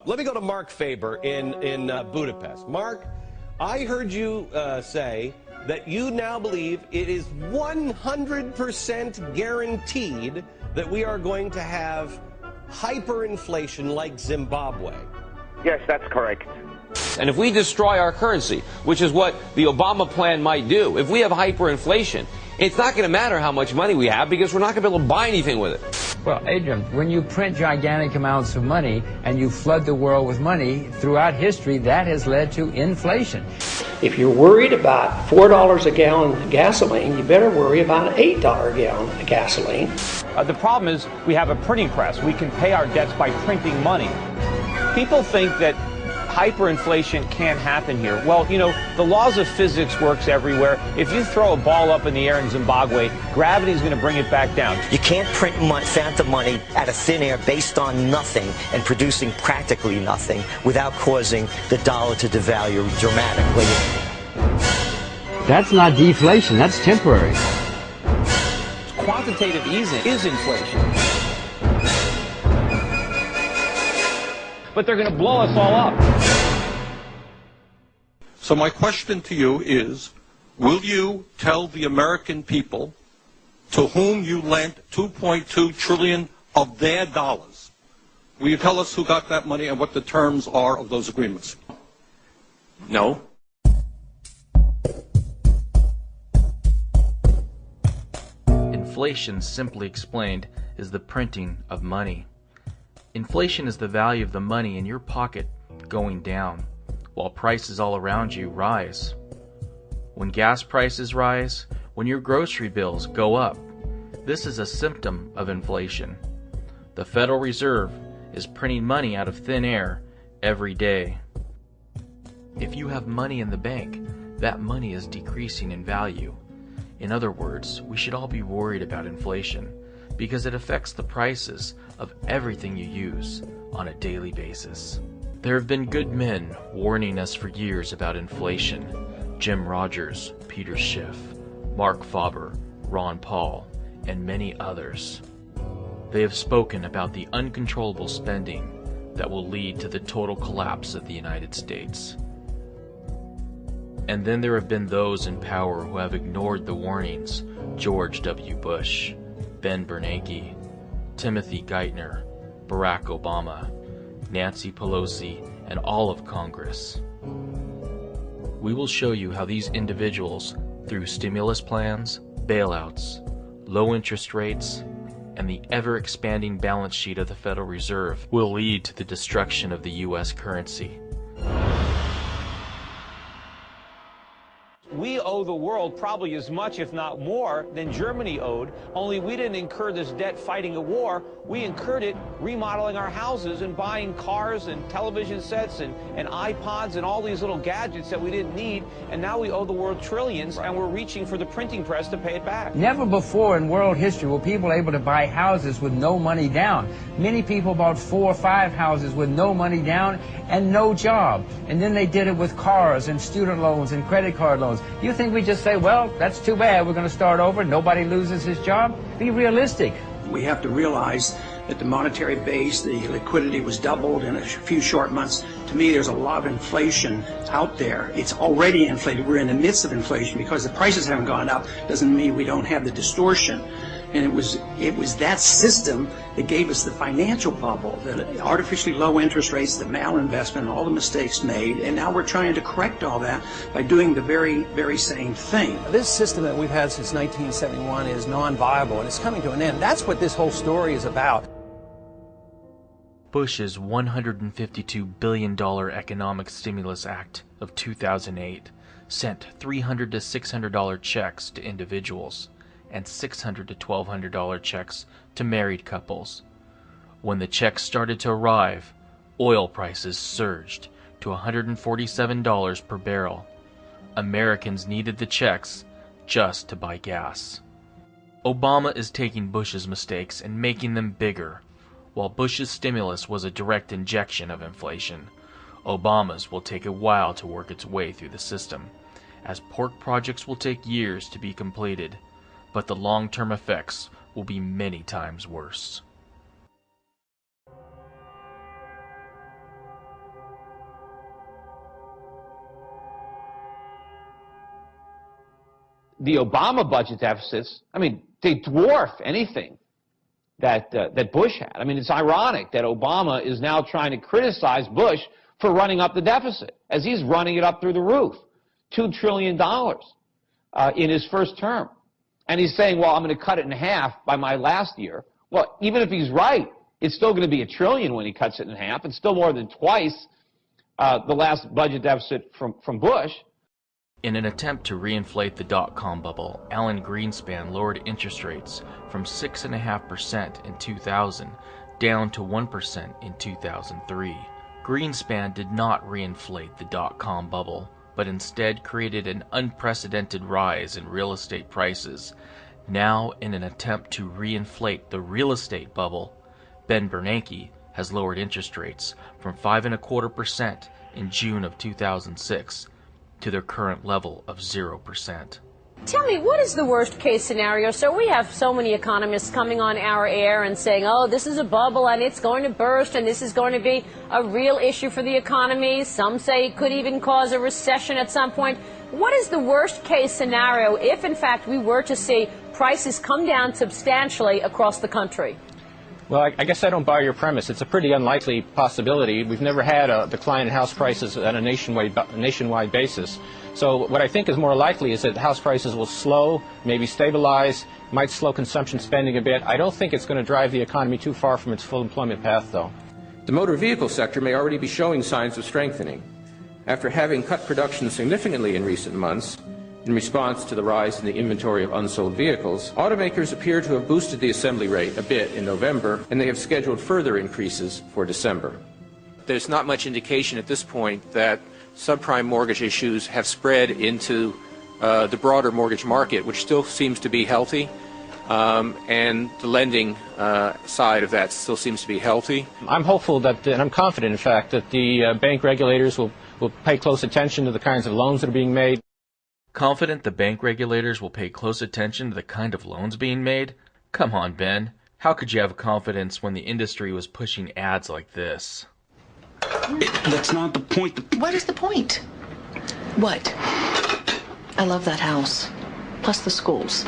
Let me go to Mark Faber in Budapest. Mark, I heard you say that you now believe it is 100% guaranteed that we are going to have hyperinflation like Zimbabwe. Yes, that's correct. And if we destroy our currency, which is what the Obama plan might do, if we have hyperinflation, it's not going to matter how much money we have because we're not going to be able to buy anything with it. Well, Adrian, when you print gigantic amounts of money and you flood the world with money throughout history, that has led to inflation. If you're worried about $4 a gallon of gasoline, you better worry about an $8 a gallon of gasoline. The problem is we have a printing press. We can pay our debts by printing money. People think that hyperinflation can't happen here. Well, you know, the laws of physics works everywhere. If you throw a ball up in the air in Zimbabwe, gravity is going to bring it back down. You can't print phantom money out of thin air based on nothing and producing practically nothing without causing the dollar to devalue dramatically. That's not deflation, that's temporary. Quantitative easing is inflation. But they're going to blow us all up. So my question to you is, will you tell the American people to whom you lent $2.2 trillion of their dollars, will you tell us who got that money and what the terms are of those agreements? No. Inflation, simply explained, is the printing of money. Inflation is the value of the money in your pocket going down, while prices all around you rise. When gas prices rise, when your grocery bills go up, this is a symptom of inflation. The Federal Reserve is printing money out of thin air every day. If you have money in the bank, that money is decreasing in value. In other words, we should all be worried about inflation, because it affects the prices of everything you use on a daily basis. There have been good men warning us for years about inflation. Jim Rogers, Peter Schiff, Mark Faber, Ron Paul, and many others. They have spoken about the uncontrollable spending that will lead to the total collapse of the United States. And then there have been those in power who have ignored the warnings. George W. Bush, Ben Bernanke, Timothy Geithner, Barack Obama, Nancy Pelosi, and all of Congress. We will show you how these individuals, through stimulus plans, bailouts, low interest rates, and the ever-expanding balance sheet of the Federal Reserve, will lead to the destruction of the U.S. currency. We owe the world probably as much, if not more, than Germany owed, only we didn't incur this debt fighting a war. We incurred it remodeling our houses and buying cars and television sets and iPods and all these little gadgets that we didn't need, and now we owe the world trillions, and we're reaching for the printing press to pay it back. Never before in world history were people able to buy houses with no money down. Many people bought 4 or 5 houses with no money down and no job. And then they did it with cars and student loans and credit card loans. You think we just say, well, that's too bad, we're going to start over, nobody loses his job? Be realistic. We have to realize that the monetary base, the liquidity was doubled in a few short months. To me, there's a lot of inflation out there. It's already inflated. We're in the midst of inflation. Because the prices haven't gone up doesn't mean we don't have the distortion. And it was that system that gave us the financial bubble, the artificially low interest rates, the malinvestment, all the mistakes made, and now we're trying to correct all that by doing the very, very same thing. This system that we've had since 1971 is non-viable, and it's coming to an end. That's what this whole story is about. Bush's $152 billion Economic Stimulus Act of 2008 sent $300 to $600 checks to individuals and $600 to $1,200 checks to married couples. When the checks started to arrive, oil prices surged to $147 per barrel. Americans needed the checks just to buy gas. Obama is taking Bush's mistakes and making them bigger. While Bush's stimulus was a direct injection of inflation, Obama's will take a while to work its way through the system, as pork projects will take years to be completed, but the long-term effects will be many times worse. the Obama budget deficits, I mean, they dwarf anything that Bush had. I mean, it's ironic that Obama is now trying to criticize Bush for running up the deficit, as he's running it up through the roof, $2 trillion in his first term. And he's saying, well, I'm going to cut it in half by my last year. Well, even if he's right, it's still going to be $1 trillion when he cuts it in half. It's still more than twice the last budget deficit from Bush. In an attempt to reinflate the dot-com bubble, Alan Greenspan lowered interest rates from 6.5% in 2000 down to 1% in 2003. Greenspan did not reinflate the dot-com bubble, but instead created an unprecedented rise in real estate prices. Now, in an attempt to reinflate the real estate bubble, Ben Bernanke has lowered interest rates from 5.25% in June of 2006 to their current level of 0%. Tell me, what is the worst case scenario? So we have so many economists coming on our air and saying, oh, this is a bubble and it's going to burst and this is going to be a real issue for the economy. Some say it could even cause a recession at some point. What is the worst case scenario if, in fact, we were to see prices come down substantially across the country? Well, I guess I don't buy your premise. It's a pretty unlikely possibility. We've never had a decline in house prices on a nationwide basis. So what I think is more likely is that house prices will slow, maybe stabilize, might slow consumption spending a bit. I don't think it's going to drive the economy too far from its full employment path, though. The motor vehicle sector may already be showing signs of strengthening. After having cut production significantly in recent months, in response to the rise in the inventory of unsold vehicles, automakers appear to have boosted the assembly rate a bit in November, and they have scheduled further increases for December. There's not much indication at this point that subprime mortgage issues have spread into the broader mortgage market, which still seems to be healthy, and the lending side of that still seems to be healthy. I'm hopeful that, and I'm confident, in fact, that the bank regulators will pay close attention to the kinds of loans that are being made. Confident the bank regulators will pay close attention to the kind of loans being made? Come on, Ben. How could you have confidence when the industry was pushing ads like this? That's not the point. What is the point? What? I love that house. Plus the schools.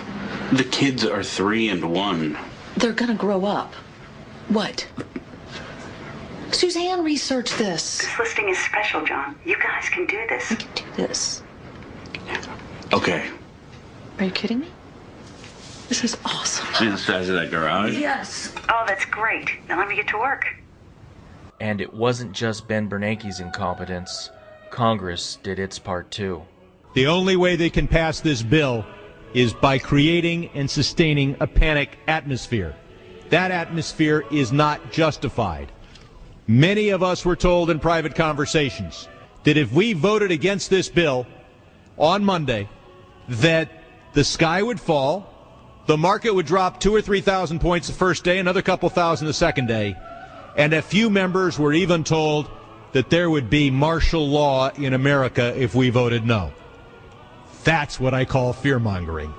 The kids are 3 and 1. They're gonna grow up. What? Suzanne researched this. This listing is special, John. You guys can do this. We can do this. Okay. Are you kidding me? This is awesome. See the size of that garage? Yes. Oh, that's great. Now let me get to work. And it wasn't just Ben Bernanke's incompetence. Congress did its part too. The only way they can pass this bill is by creating and sustaining a panic atmosphere. That atmosphere is not justified. Many of us were told in private conversations that if we voted against this bill on Monday, that the sky would fall, the market would drop 2,000 or 3,000 points the first day, another couple thousand the second day, and a few members were even told that there would be martial law in America if we voted no. That's what I call fear-mongering.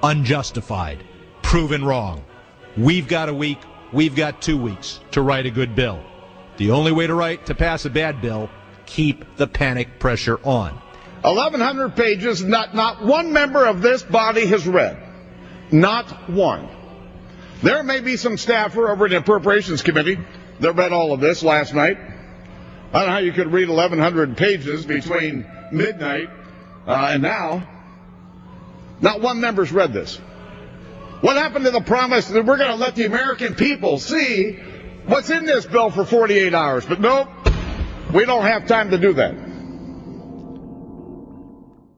Unjustified. Proven wrong. We've got a week, we've got 2 weeks to write a good bill. The only way to pass a bad bill, keep the panic pressure on. 1,100 pages, not one member of this body has read. Not one. There may be some staffer over at the Appropriations Committee that read all of this last night. I don't know how you could read 1,100 pages between midnight and now. Not one member's read this. What happened to the promise that we're going to let the American people see what's in this bill for 48 hours? But nope, we don't have time to do that.